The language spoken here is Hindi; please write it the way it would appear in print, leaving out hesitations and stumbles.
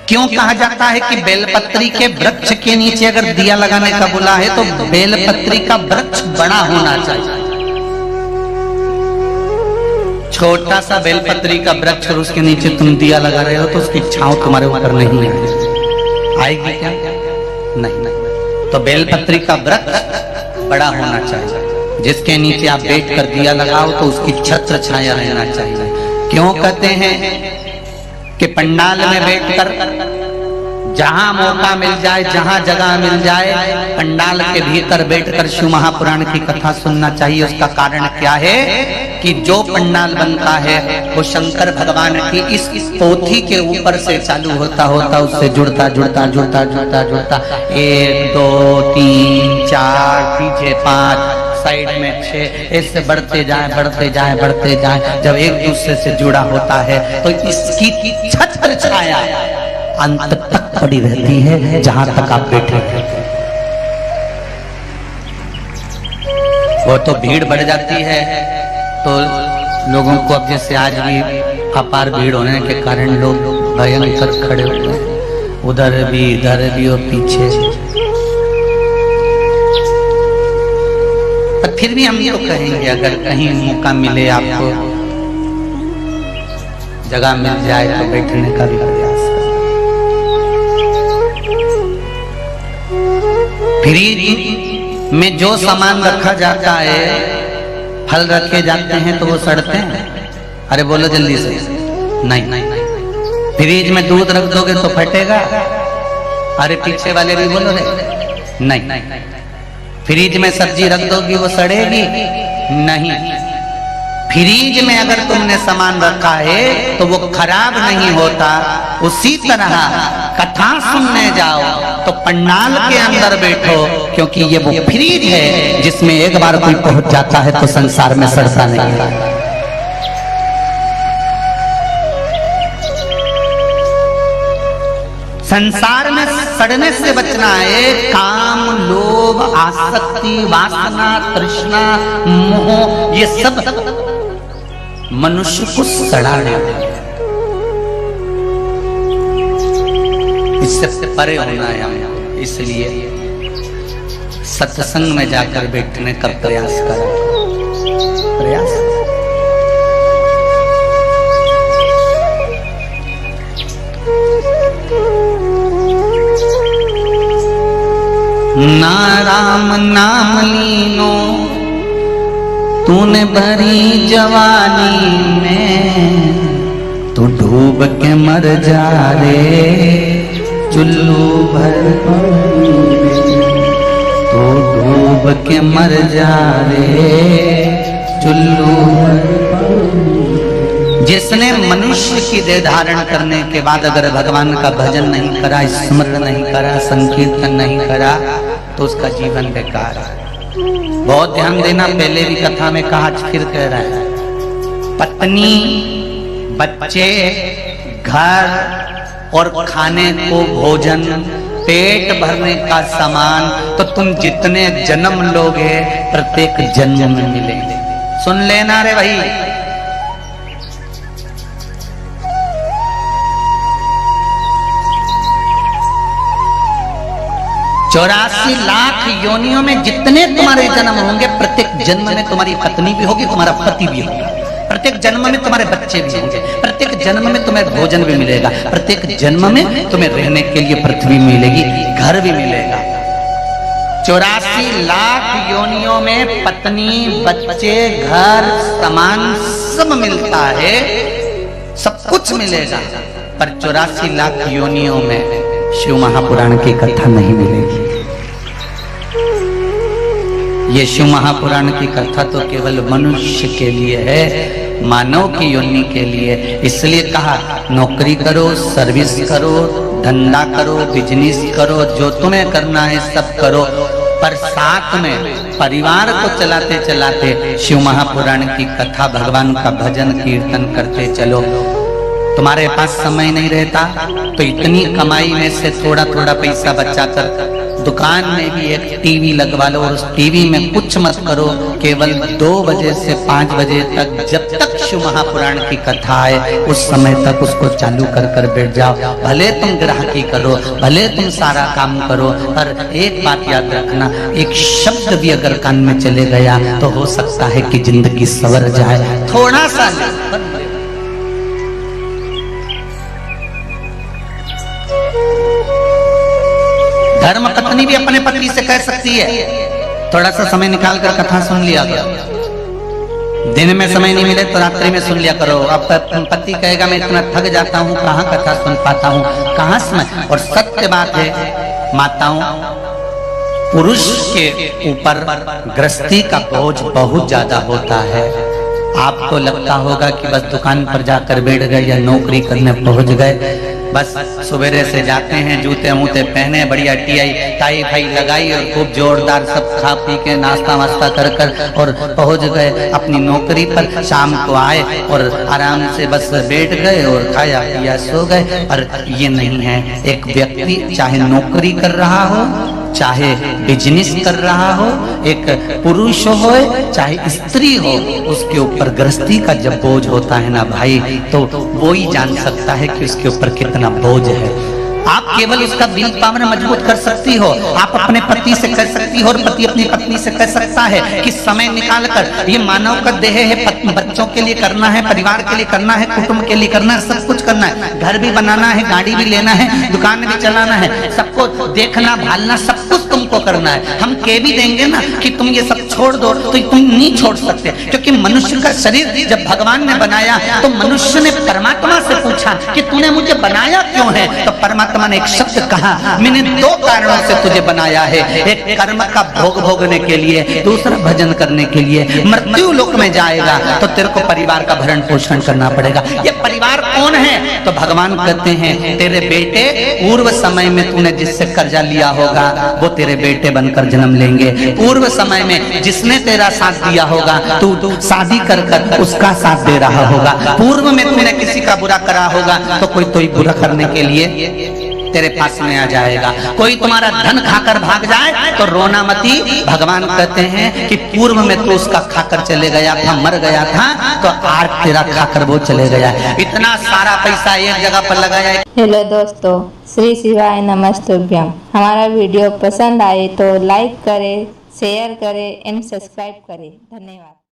क्यों कहा जाता है कि बेलपत्री के वृक्ष के नीचे अगर दिया लगाने का बोला है तो बेलपत्री का वृक्ष बड़ा होना चाहिए। छोटा सा बेलपत्री का वृक्ष और उसके नीचे तुम दिया लगा रहे हो तो उसकी छांव तुम्हारे ऊपर नहीं आएगी क्या? नहीं। तो बेलपत्री का वृक्ष बड़ा होना चाहिए, जिसके नीचे आप बैठ कर दिया लगाओ तो उसकी छत्र छाया रहना चाहिए। क्यों कहते हैं कि पंडाल में बैठकर जहां मौका मिल जाए, जहां जगह मिल जाए, पंडाल के भीतर बैठकर शिव महापुराण की कथा सुनना चाहिए। उसका कारण क्या है कि जो पंडाल बनता है वो शंकर भगवान की इस पोथी के ऊपर से चालू होता उससे जुड़ता 1 2 3 4 पीछे 5 साइड में 6 ऐसे बढ़ते जाए। जब एक दूसरे से जुड़ा होता है तो इसकी छत्र छाया अंत तक पड़ी रहती है, जहां तक आप बैठे हैं। वो तो भीड़ बढ़ जाती है तो लोगों को, अब जैसे आज भी अपार भीड़ होने के कारण लोग भयंकर खड़े हुए हैं, उधर भी इधर भी और पीछे। पर फिर भी हम ये कहेंगे, अगर कहीं मौका मिले, आपको जगह मिल जाए तो बैठने का भी प्रयास करें। फ्रिज में जो सामान रखा जाता है, फल रखे जाते हैं तो वो सड़ते हैं। अरे बोलो जल्दी से। नहीं। फ्रिज में दूध रख दोगे तो फटेगा। अरे पीछे वाले भी बोलो रे। नहीं। फ्रिज में सब्जी रख दोगी वो सड़ेगी? नहीं। फ्रिज में अगर तुमने सामान रखा है तो वो खराब नहीं होता। उसी तरह कथा सुनने जाओ तो पंडाल के अंदर बैठो, क्योंकि ये वो फ्रिज है जिसमें एक बार कोई पहुंच जाता है तो संसार में सड़ता नहीं। संसार में सड़ने से बचना है। काम, लोभ, आसक्ति, वासना, तृष्णा, मोह, ये सब मनुष्य को सड़ाने, इससे परे होना है हमें। इसलिए सत्संग में जाकर बैठने का प्रयास करो। ना राम नाम लीनो तूने भरी जवानी में, तू डूब के मर जा रे चुल्लू भर पानी में, तू डूब के मर जा रे चुल्लू भर पानी में। जिसने मनुष्य की देह धारण करने के बाद अगर भगवान का भजन नहीं करा, स्मरण नहीं करा, संकीर्तन नहीं करा तो उसका जीवन बेकार है। बहुत ध्यान देना, पहले भी कथा में कहा, फिर कह रहा है। पत्नी, बच्चे, घर और खाने को भोजन, पेट भरने का सामान तो तुम जितने जन्म लोगे प्रत्येक जन्म में मिलेंगे। सुन लेना रे भाई। 84 लाख योनियों में जितने तुम्हारे जन्म होंगे, प्रत्येक जन्म में तुम्हारी पत्नी भी होगी, तुम्हारा पति भी होगा, प्रत्येक जन्म में तुम्हारे बच्चे भी होंगे, प्रत्येक जन्म में तुम्हें भोजन भी मिलेगा, प्रत्येक जन्म में तुम्हें रहने के लिए पृथ्वी मिलेगी, घर भी मिलेगा। 84 लाख योनियों में पत्नी, बच्चे, घर, सामान सब मिलता है, सब कुछ मिलेगा। पर 84 लाख योनियों में शिव महापुराण की कथा नहीं मिलेगी। ये शिव महापुराण की कथा तो केवल मनुष्य के लिए है, मानव की योनि के लिए। इसलिए कहा, नौकरी करो, सर्विस करो, धंधा करो, बिजनेस करो, जो तुम्हें करना है सब करो, पर साथ में परिवार को चलाते चलाते शिव महापुराण की कथा, भगवान का भजन कीर्तन करते चलो। तुम्हारे पास समय नहीं रहता तो इतनी कमाई में से थोड़ा थोड़ा पैसा बचाकर दुकान में भी एक टीवी लगवा लो, और उस टीवी में कुछ मत करो, केवल 2 बजे से 5 बजे तक, जब तक शिव महापुराण की कथा है, उस समय तक उसको चालू कर कर बैठ जाओ। भले तुम ग्राहकी करो, भले तुम सारा काम करो, पर एक बात याद रखना, एक शब्द भी अगर कान में चले गया तो हो सकता है कि जिंदगी सवर जाए। थोड़ा सा धर्म पत्नी भी अपने पति से कह सकती है, थोड़ा सा समय निकाल कर कथा सुन लिया करो। दिन में समय नहीं मिले तो रात्रि में सुन लिया करो। अब पति कहेगा मैं इतना थक जाता हूँ, कहाँ कथा सुन पाता हूँ, कहाँ समय। और सत्य बात है माताओं, पुरुष के ऊपर गृहस्थी का बोझ बहुत ज्यादा होता है। आपको लगता होगा कि बस दुकान पर जाकर बैठ गए या नौकरी करने पहुंच गए, बस सवेरे से जाते हैं, जूते मूते पहने, बढ़िया टाई फाई लगाई और खूब जोरदार सब खा पी के नाश्ता वास्ता कर कर और पहुंच गए अपनी नौकरी पर। शाम को आए और आराम से बस बैठ गए और खाया पिया सो गए। पर ये नहीं है, एक व्यक्ति चाहे नौकरी कर रहा हो, चाहे बिजनेस कर रहा हो, एक पुरुष हो चाहे स्त्री हो, उसके ऊपर गृहस्थी का जब बोझ होता है ना भाई, तो वो ही जान सकता है कि उसके ऊपर कितना बोझ है। आप केवल उसका दिल पावर मजबूत कर सकती हो, आप अपने पति से कर सकती हो और पति अपनी पत्नी से कर सकता है कि समय निकाल कर, ये मानव का देह है, बच्चों के लिए करना है, परिवार के लिए करना है, कुटुंब के लिए करना है, सब कुछ करना है, घर भी बनाना है, गाड़ी भी लेना है, दुकान भी चलाना है, सबको देखना भालना, सब कुछ तुमको करना है। हम कह भी देंगे ना कि तुम ये सब छोड़ दो, तो तुम नहीं छोड़ सकते, क्योंकि मनुष्य का शरीर जब भगवान ने बनाया तो मनुष्य ने परमात्मा से पूछा कि तूने मुझे बनाया क्यों है, तो परमात्मा ने एक शब्द कहा, मैंने दो कारणों से तुझे बनाया है, एक कर्म का भोग भोगने के लिए, दूसरा भजन करने के लिए। मृत्यु लोक में जाएगा तो तेरे को परिवार का भरण पोषण करना पड़ेगा। ये परिवार कौन है? तो भगवान कहते हैं तेरे बेटे, पूर्व समय में तूने जिससे कर्जा लिया होगा वो तेरे बेटे बनकर जन्म लेंगे। पूर्व समय में जिसने तेरा साथ दिया होगा, तू शादी कर कर उसका साथ दे रहा होगा। पूर्व में तूने किसी का बुरा करा होगा तो कोई बुरा करने के लिए तेरे पास में आ जाएगा। कोई तुम्हारा धन खाकर भाग जाए तो रोना मती। भगवान कहते हैं कि पूर्व में तो उसका खाकर चले गया था, मर गया था, तो आज तेरा खाकर वो चले गया। इतना सारा पैसा एक जगह पर लगाया। हेलो दोस्तों, श्री शिवाय नमस्तुभ्यम। हमारा वीडियो पसंद आए तो लाइक करें, शेयर करें एंड सब्सक्राइब करें। धन्यवाद।